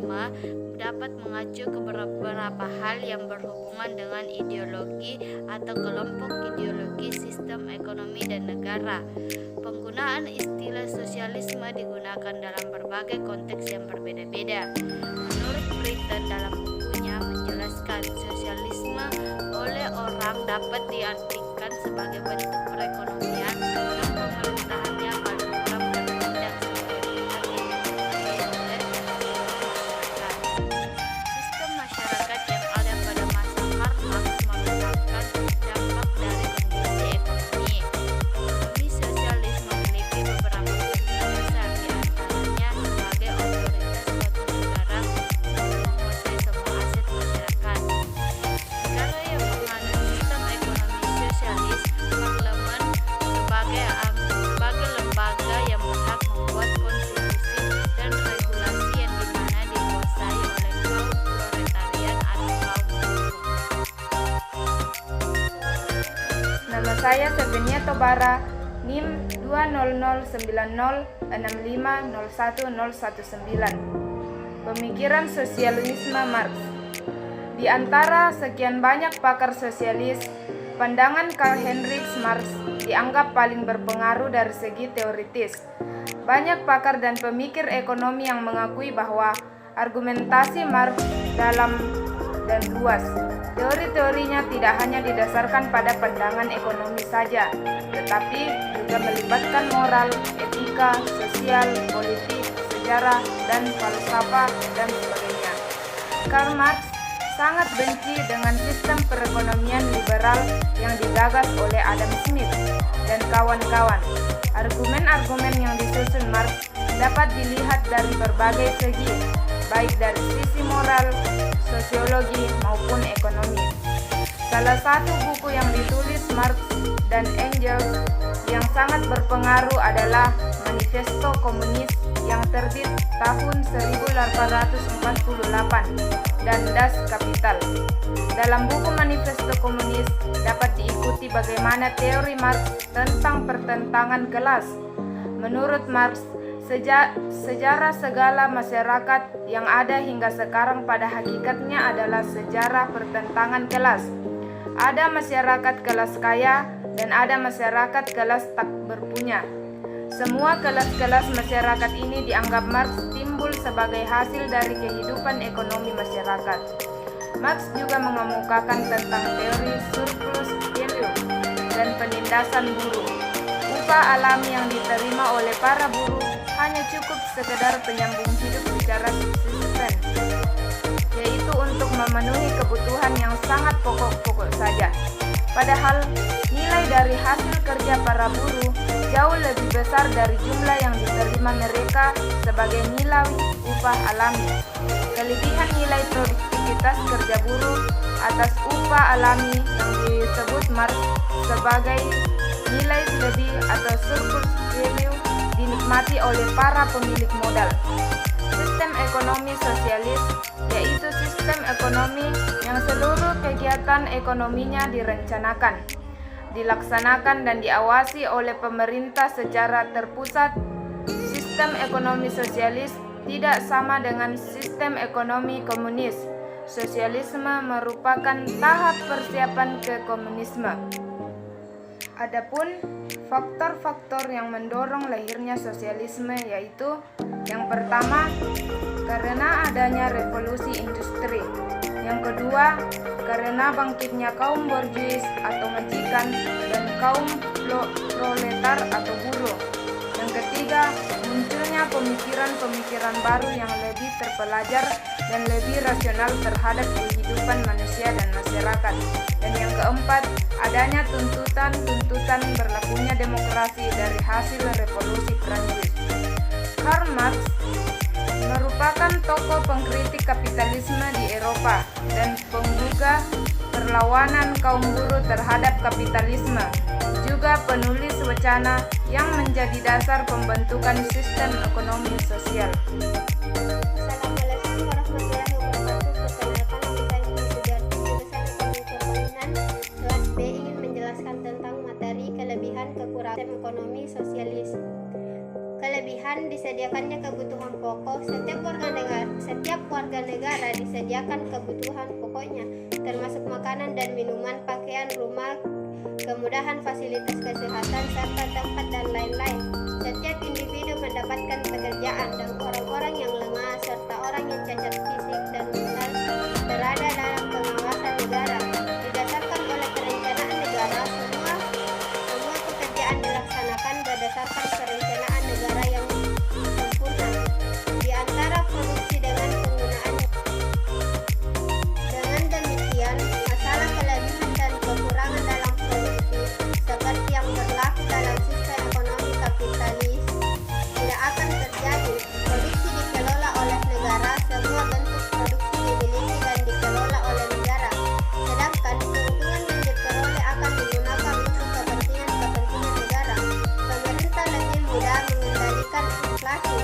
sosialisme dapat mengacu ke beberapa hal yang berhubungan dengan ideologi atau kelompok ideologi sistem ekonomi dan negara. Penggunaan istilah sosialisme digunakan dalam berbagai konteks yang berbeda-beda. Menurut Britton dalam bukunya menjelaskan sosialisme oleh orang dapat diartikan sebagai bentuk perekonomian yang pemerintahannya paling kurang bertindak sebagai pihak yang mempunyai masyarakat. Sistem masyarakat yang ada pada masa Karl Marx merupakan dampak dari kondisi ekonomi. Ekonomi sosialis memiliki beberapa fungsi besar, di antaranya sebagai otoritas suatu negara untuk menguasai semua aset masyarakat. Negara yang menganut sistem ekonomi sosialis, parlemen sebagai lembaga yang berhak membuat konstitusi dan regulasi yang dimana dikuasai oleh kaum proletarian atau kaum buruh. Nama saya Sevenia Tobara, NIM 2009065010119. Pemikiran sosialisme Marx. Di antara sekian banyak pakar sosialis, pandangan Karl Heinrich Marx dianggap paling berpengaruh dari segi teoritis. Banyak pakar dan pemikir ekonomi yang mengakui bahwa argumentasi Marx dalam dan luas. Teori-teorinya tidak hanya didasarkan pada pandangan ekonomi saja, tetapi juga melibatkan moral, etika, sosial, politik, sejarah, dan falsafah, dan sebagainya. Karl Marx sangat benci dengan sistem perekonomian liberal yang digagas oleh Adam Smith dan kawan-kawan. Argumen-argumen yang disusun Marx dapat dilihat dari berbagai segi, baik dari sisi moral, sosiologi, maupun ekonomi. Salah satu buku yang ditulis Marx dan Engels yang sangat berpengaruh adalah Manifesto Komunis yang terbit tahun 1848 dan Das Kapital. Dalam buku Manifesto Komunis dapat diikuti bagaimana teori Marx tentang pertentangan kelas. Menurut Marx, sejarah segala masyarakat yang ada hingga sekarang pada hakikatnya adalah sejarah pertentangan kelas. Ada masyarakat kelas kaya dan ada masyarakat kelas tak berpunya. Semua kelas-kelas masyarakat ini dianggap Marx timbul sebagai hasil dari kehidupan ekonomi masyarakat. Marx juga mengemukakan tentang teori surplus value dan penindasan buruh. Upah alami yang diterima oleh para buruh hanya cukup sekedar penyambung hidup secara subsisten, yaitu untuk memenuhi kebutuhan yang sangat pokok-pokok saja. Padahal nilai dari hasil kerja para buruh jauh lebih besar dari jumlah yang diterima mereka sebagai nilai upah alami. Kelebihan nilai produktivitas kerja buruh atas upah alami yang disebut Marx sebagai nilai lebih atau surplus value dinikmati oleh para pemilik modal. Sistem ekonomi sosialis yaitu sistem ekonomi yang seluruh kegiatan ekonominya direncanakan, dilaksanakan dan diawasi oleh pemerintah secara terpusat. Sistem ekonomi sosialis tidak sama dengan sistem ekonomi komunis. Sosialisme merupakan tahap persiapan ke komunisme. Adapun faktor-faktor yang mendorong lahirnya sosialisme yaitu yang pertama, karena adanya revolusi industri. Yang kedua, karena bangkitnya kaum borjuis atau majikan dan kaum proletar atau buruh. Yang ketiga, munculnya pemikiran-pemikiran baru yang lebih terpelajar dan lebih rasional terhadap kehidupan manusia dan masyarakat. Dan yang keempat, adanya tuntutan berlakunya demokrasi dari hasil revolusi Prancis. Karl Marx merupakan tokoh pengkritik kapitalisme di Eropa dan penggugah perlawanan kaum buruh terhadap kapitalisme, juga penulis wacana yang menjadi dasar pembentukan sistem ekonomi sosial. Assalamualaikum warahmatullahi wabarakatuh. Perkenalkan, nama saya Umi Sujarti, jurusan Ekonomi Pembangunan. Kelas B ingin menjelaskan tentang materi kelebihan kekurangan sistem ekonomi sosialis. Kelebihan kemudahan disediakannya kebutuhan pokok. Setiap warga negara disediakan kebutuhan pokoknya, termasuk makanan dan minuman, pakaian, rumah, kemudahan fasilitas kesehatan, serta tempat dan lain-lain. Setiap individu mendapatkan pekerjaan, dan orang-orang yang lemah serta orang yang cacat fisik dan mental berada dalam pengawasan negara. Didasarkan oleh perencanaan negara, semua pekerjaan dilaksanakan berdasarkan perencanaan negara yang sempurna. Di antara produksi dengan penggunaan. Dengan demikian, masalah kelebihan dan kekurangan dalam produksi seperti yang berlaku dalam sistem ekonomi kapitalis tidak akan terjadi. Produksi dikelola oleh negara, semua bentuk produksi dimiliki dan dikelola oleh negara. Sedangkan keuntungan yang diperoleh akan digunakan untuk kepentingan negara. Pemerintah lebih mudah mengendalikan inflasi,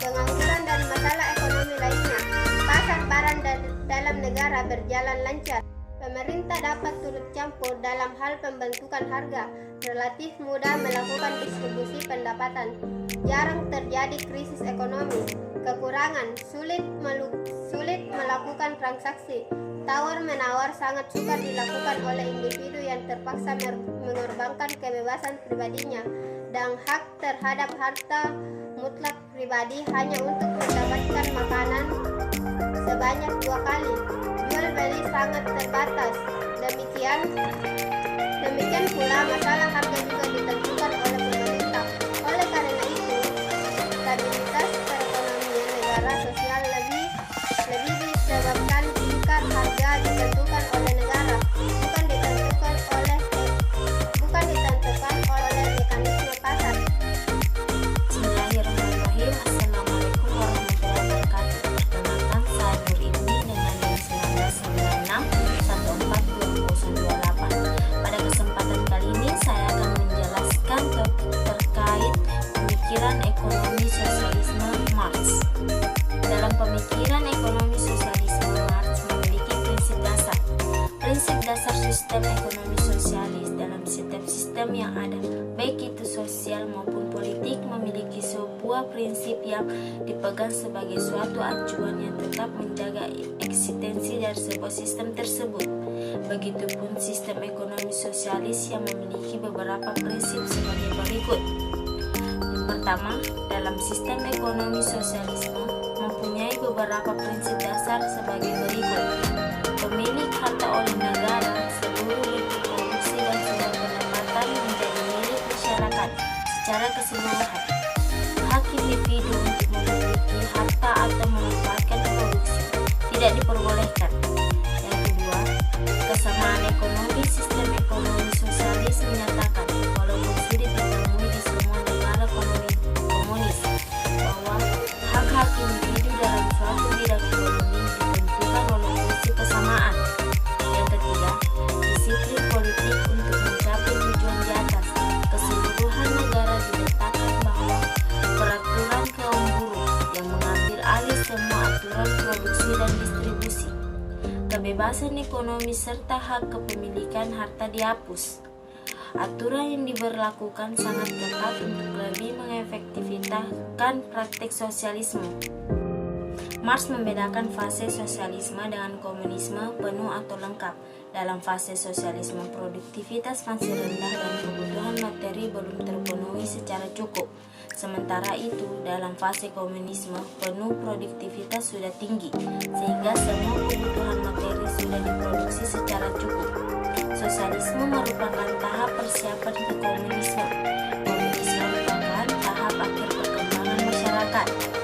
pengangguran dan masalah ekonomi lainnya. Pasar barang dalam negara berjalan lancar. Pemerintah dapat turut campur dalam hal pembentukan harga, relatif mudah melakukan distribusi pendapatan, jarang terjadi krisis ekonomi. Kekurangan, sulit melakukan transaksi, tawar-menawar sangat sukar dilakukan oleh individu yang terpaksa mengorbankan kebebasan pribadinya dan hak terhadap harta mutlak pribadi hanya untuk mendapatkan makanan sebanyak 2 kali. Jual beli sangat terbatas. Demikian pula masalah harga juga ditentukan oleh pemerintah. Oleh karena itu, stabilitas perekonomian negara sosial lebih disebabkan jika harga ditentukan oleh negara, bukan ditentukan oleh mekanisme pasar. Bismillahirrahmanirrahim. Assalamualaikum warahmatullahi wabarakatuh. Perkenalkan, saya Nur Ibni dengan NIM 1996 142028. Pada kesempatan kali ini saya akan menjelaskan terkait pemikiran ekonomi sosialisme Marx. Dalam pemikiran ekonomi sosialisme, Marx memiliki prinsip dasar. Prinsip dasar sistem ekonomi sosialis dalam setiap sistem yang ada, baik itu sosial maupun politik, memiliki sebuah prinsip yang dipegang sebagai suatu acuan yang tetap menjaga eksistensi dari sebuah sistem tersebut. Begitupun sistem ekonomi sosialis yang memiliki beberapa prinsip sebagai berikut. Yang pertama, dalam sistem ekonomi sosialisme mempunyai beberapa prinsip dasar sebagai berikut. Pemilik harta oleh negara, seluruh bentuk produksi dan sumber pendapatan menjadi milik masyarakat secara keseluruhan. Hak individu untuk memiliki harta atau memanfaatkan produksi tidak diperbolehkan. Yang kedua, kesamaan ekonomi. Sistem ekonomi sosialis menyatakan, walaupun sulit ditemui di semua negara komunis, bahwa hak-hak individu dalam suatu bidang ekonomi ditentukan oleh prinsip kesamaan. Yang ketiga, disiplin politik untuk mencapai tujuan di atas. Keseluruhan negara diletakkan bahwa peraturan kaum buruh yang mengambil alih semua aturan produksi dan distribusi. Kebebasan ekonomi serta hak kepemilikan harta dihapus. Aturan yang diberlakukan sangat ketat untuk lebih mengefektifkan praktik sosialisme. Marx membedakan fase sosialisme dengan komunisme penuh atau lengkap. Dalam fase sosialisme, produktivitas masih rendah dan kebutuhan materi belum terpenuhi secara cukup. Sementara itu, dalam fase komunisme, penuh produktivitas sudah tinggi, sehingga semua kebutuhan materi sudah diproduksi secara cukup. Sosialisme merupakan tahap persiapan ke komunisme. Komunisme merupakan tahap akhir perkembangan masyarakat.